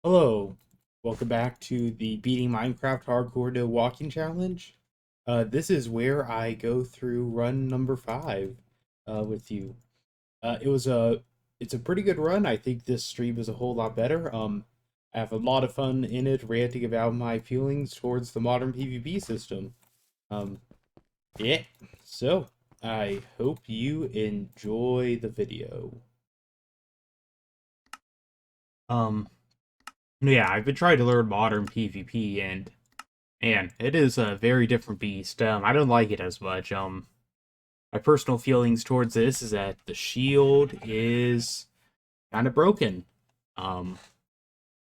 Hello, welcome back to the Beating Minecraft Hardcore to Walking Challenge. This is where I go through run number 5 with you. It's a pretty good run. I think this stream is a whole lot better. I have a lot of fun in it, ranting about my feelings towards the modern PvP system. Um, yeah. So I hope you enjoy the video. Um, yeah, I've been trying to learn modern PvP and man, it is a very different beast. I don't like it as much. My personal feelings towards this is that the shield is kind of broken. Um,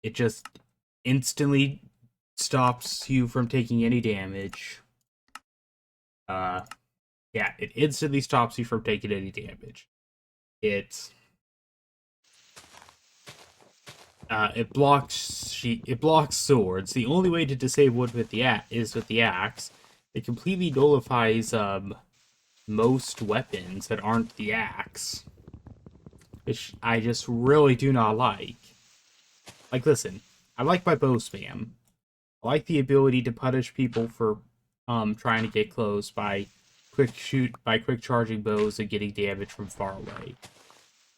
it just instantly stops you from taking any damage. Uh, yeah, it instantly stops you from taking any damage. It it blocks swords. The only way to disable it with is with the axe. It completely nullifies most weapons that aren't the axe, which I just really do not like. Like, listen, I like my bow spam. I like the ability to punish people for trying to get close by quick charging bows and getting damage from far away.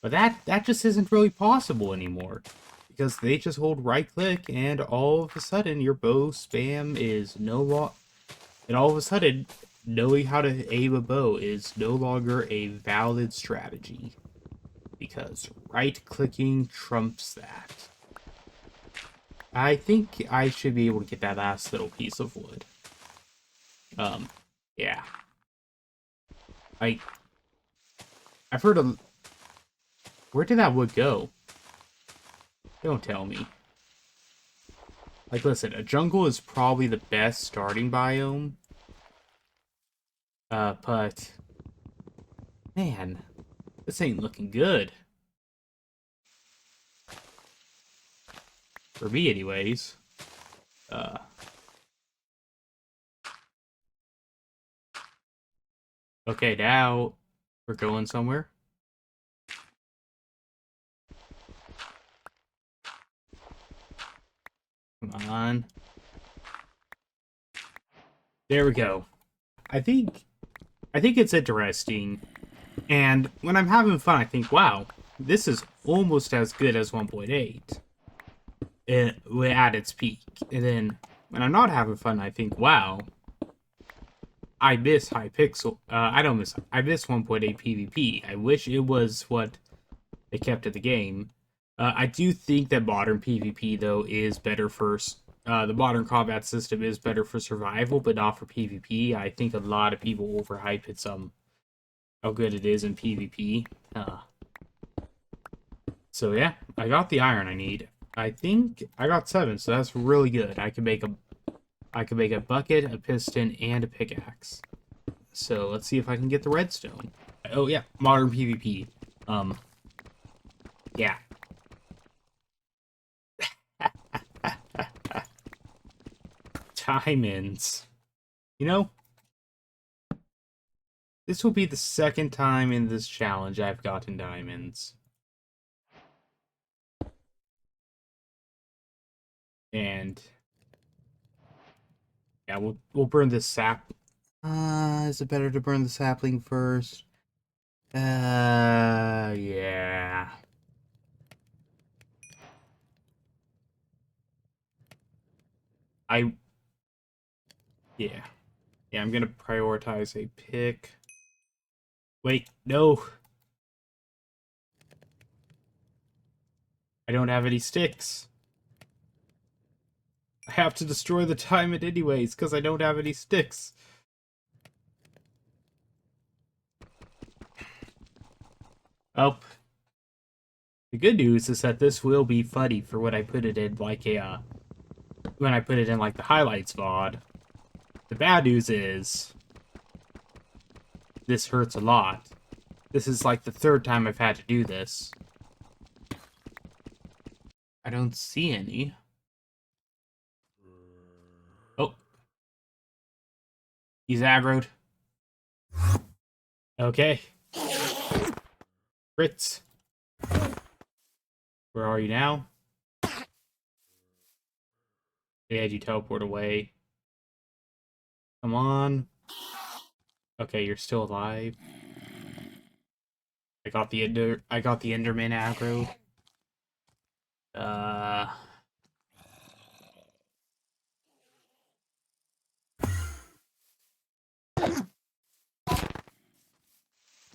But that just isn't really possible anymore because they just hold right click and all of a sudden your bow spam is no lo- and all of a sudden knowing how to aim a bow is no longer a valid strategy because right clicking trumps that. I think I should be able to get that last little piece of wood. Um, yeah. I I've heard of where did that wood go? Don't tell me. Like, listen, a jungle is probably the best starting biome. But man, this ain't looking good for me, anyways. Uh, okay, now we're going somewhere. Come on. There we go. I think I think it's interesting. And when I'm having fun, I think, wow, this is almost as good as 1.8 at its peak. And then when I'm not having fun, I think, wow, I miss high pixel. I don't miss. I miss 1.8 PvP. I wish it was what they kept in the game. I do think that modern PvP though is better for. The modern combat system is better for survival, but not for PvP. I think a lot of people overhype it some how good it is in PvP. So yeah, I got the iron I need. I think I got 7, so that's really good. I can make a bucket, a piston, and a pickaxe. So let's see if I can get the redstone. Oh yeah, modern PvP. Um, yeah. Diamonds. You know, this will be the second time in this challenge I've gotten diamonds. And yeah, we'll burn this sap. Is it better to burn the sapling first? Yeah. I yeah. Yeah, I'm gonna prioritize a pick. Wait, no. I don't have any sticks. I have to destroy the diamond anyways, because I don't have any sticks. Oh, the good news is that this will be funny for when I put it in like when I put it in like the highlights VOD. The bad news is this hurts a lot. This is like the third time I've had to do this. I don't see any. Oh, he's aggroed. Okay. Fritz. Where are you now? They had you teleport away. Come on. Okay, you're still alive. I got the Enderman aggro.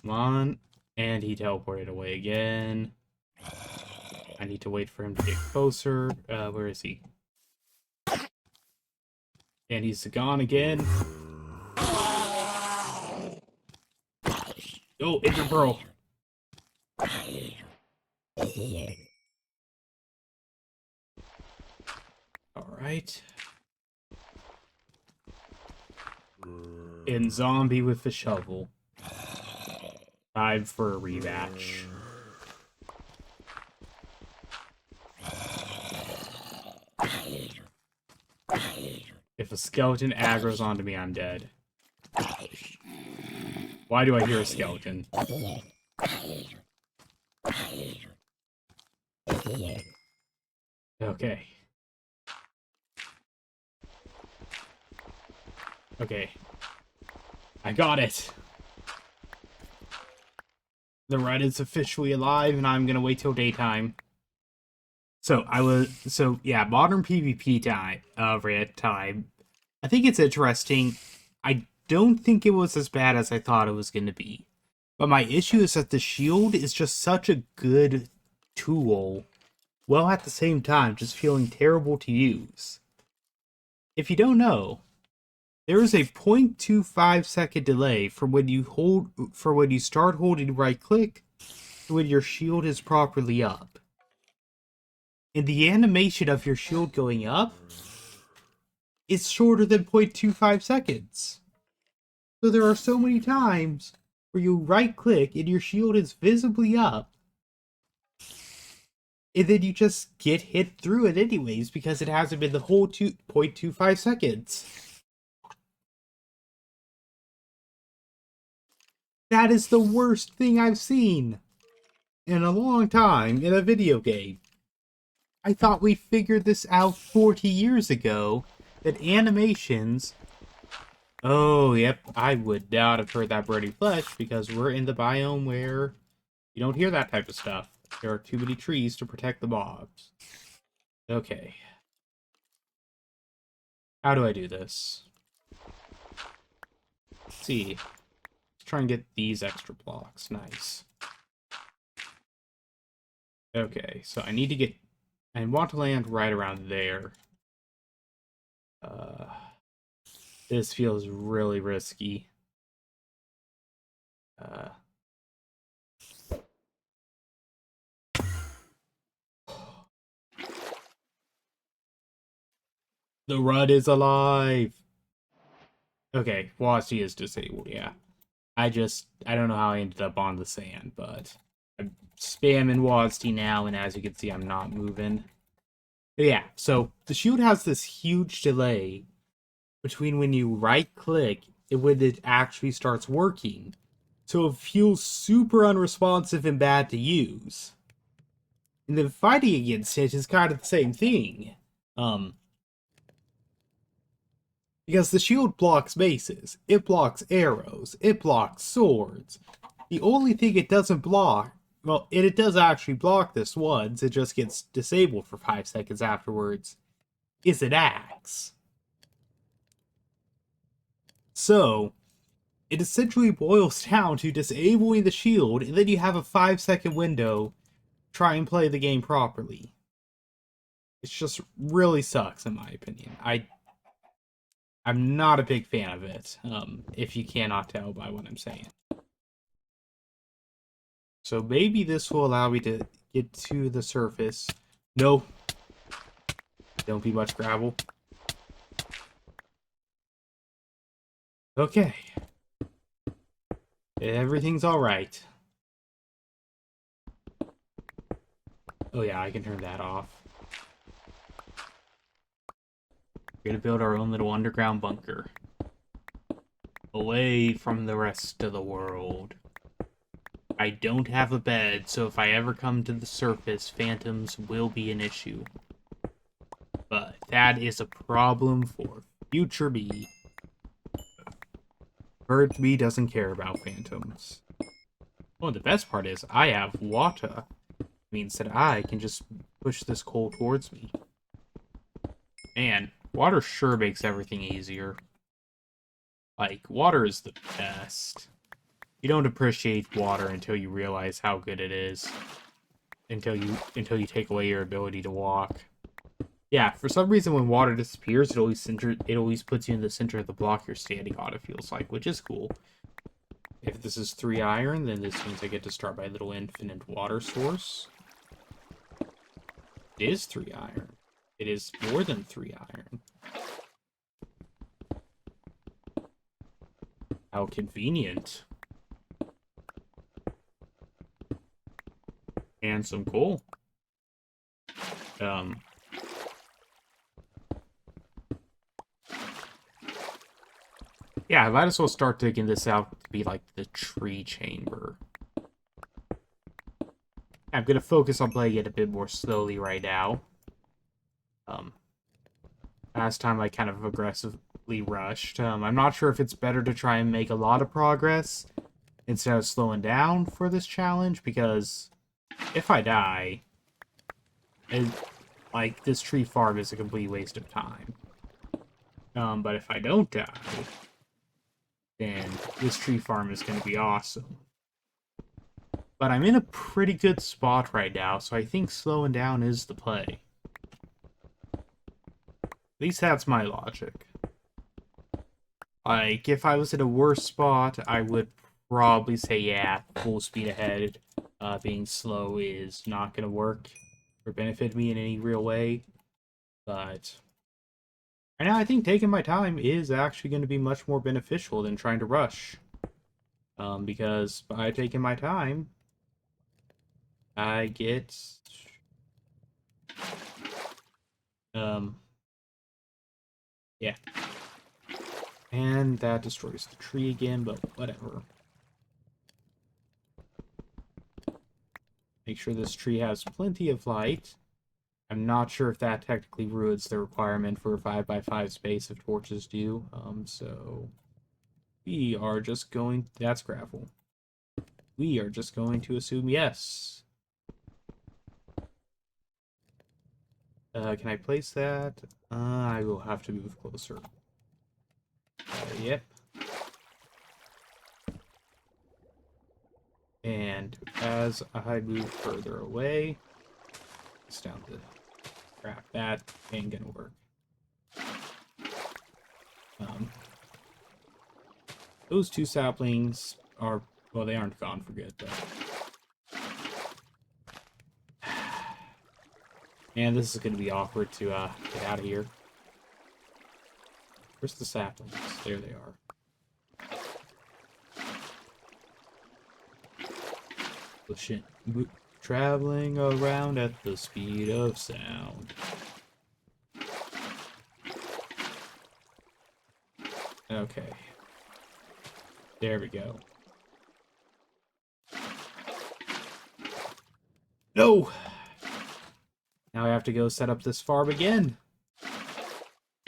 Come on. And he teleported away again. I need to wait for him to get closer. Where is he? And he's gone again. Oh, Ender Pearl. Alright. And zombie with the shovel. Time for a rematch. If a skeleton aggro's onto me, I'm dead. Why do I hear a skeleton? Okay. Okay. I got it! The red is officially alive, and I'm gonna wait till daytime. Yeah, modern PvP time, red time. I think it's interesting. I don't think it was as bad as I thought it was gonna be. But my issue is that the shield is just such a good tool, while at the same time just feeling terrible to use. If you don't know, there is a 0.25-second delay from when you start holding right click to when your shield is properly up. And the animation of your shield going up is shorter than 0.25 seconds. So there are so many times where you right click and your shield is visibly up, and then you just get hit through it anyways because it hasn't been the whole 2.25 seconds. That is the worst thing I've seen in a long time in a video game. I thought we figured this out 40 years ago, that animations... Oh, yep, I would not have heard that burning flesh because we're in the biome where you don't hear that type of stuff. There are too many trees to protect the mobs. Okay. How do I do this? Let's see. Let's try and get these extra blocks. Nice. Okay, so I need to get... I want to land right around there. This feels really risky. The rud is alive! Okay, Wasi is disabled, yeah. I don't know how I ended up on the sand, but I'm spamming Wasti now, and as you can see, I'm not moving. But yeah, so the shield has this huge delay between when you right-click and when it actually starts working. So it feels super unresponsive and bad to use. And then fighting against it is kind of the same thing. Because the shield blocks maces, it blocks arrows, it blocks swords. The only thing it doesn't block, well, it does actually block this once, it just gets disabled for 5 seconds afterwards, is an axe. So, it essentially boils down to disabling the shield, and then you have a 5-second window to try and play the game properly. It just really sucks, in my opinion. I'm not a big fan of it, if you cannot tell by what I'm saying. So maybe this will allow me to get to the surface. No. Don't be much gravel. Okay. Everything's alright. Oh yeah, I can turn that off. We're gonna build our own little underground bunker. Away from the rest of the world. I don't have a bed, so if I ever come to the surface, phantoms will be an issue. but that is a problem for future me. Bird me doesn't care about phantoms. Oh, the best part is I have water. It means that I can just push this coal towards me. Man, water sure makes everything easier. Like, water is the best. You don't appreciate water until you realize how good it is. Until you take away your ability to walk. Yeah, for some reason when water disappears, it always puts you in the center of the block you're standing on, it feels like, which is cool. If this is 3 iron, then this means I get to start my little infinite water source. It is 3 iron. It is more than 3 iron. How convenient. And some coal. Yeah, I might as well start digging this out to be like the tree chamber. I'm gonna focus on playing it a bit more slowly right now. Last time I kind of aggressively rushed. I'm not sure if it's better to try and make a lot of progress instead of slowing down for this challenge, because if I die, like, this tree farm is a complete waste of time. But if I don't die, then this tree farm is going to be awesome. But I'm in a pretty good spot right now, so I think slowing down is the play. At least that's my logic. Like, if I was in a worse spot, I would probably say, yeah, full speed ahead, being slow is not going to work or benefit me in any real way. But right now, I think taking my time is actually going to be much more beneficial than trying to rush. Because by taking my time, I get... yeah. And that destroys the tree again, but whatever. Make sure this tree has plenty of light. I'm not sure if that technically ruins the requirement for a 5x5 space if torches do. So we are just going... That's gravel. We are just going to assume yes. Can I place that? I will have to move closer. Yep. And as I move further away, it's down to crap. That ain't gonna work. Those 2 saplings are, well, they aren't gone for good, but... Man, this is gonna be awkward to get out of here. Where's the saplings? There they are. Pushing, traveling around at the speed of sound. Okay. There we go. No! Now I have to go set up this farm again.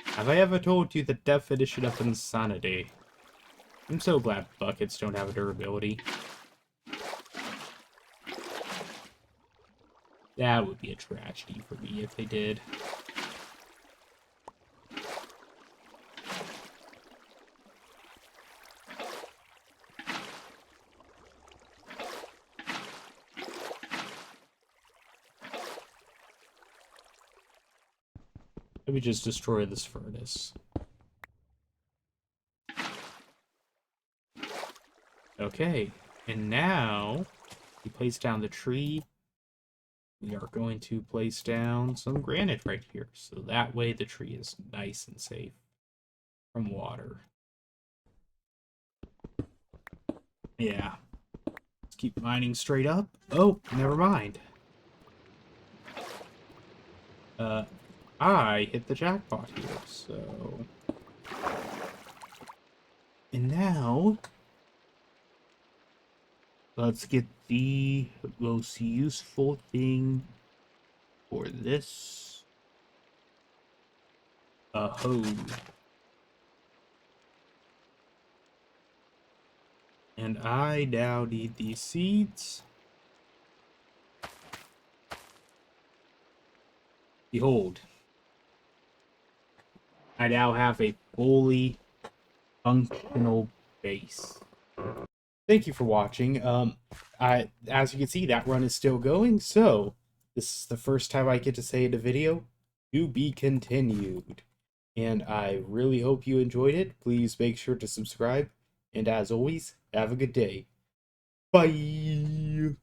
Have I ever told you the definition of insanity? I'm so glad buckets don't have a durability. That would be a tragedy for me if they did. Let me just destroy this furnace. Okay, and now we place down the tree. We are going to place down some granite right here, so that way the tree is nice and safe from water. Yeah. Let's keep mining straight up. Oh, never mind. I hit the jackpot here, so... And now... let's get the most useful thing for this. a hoe. And I now need these seeds. Behold, I now have a fully functional base. Thank you for watching. As you can see, that run is still going, so this is the first time I get to say in a video, to be continued. And I really hope you enjoyed it. Please make sure to subscribe, and as always, have a good day. Bye!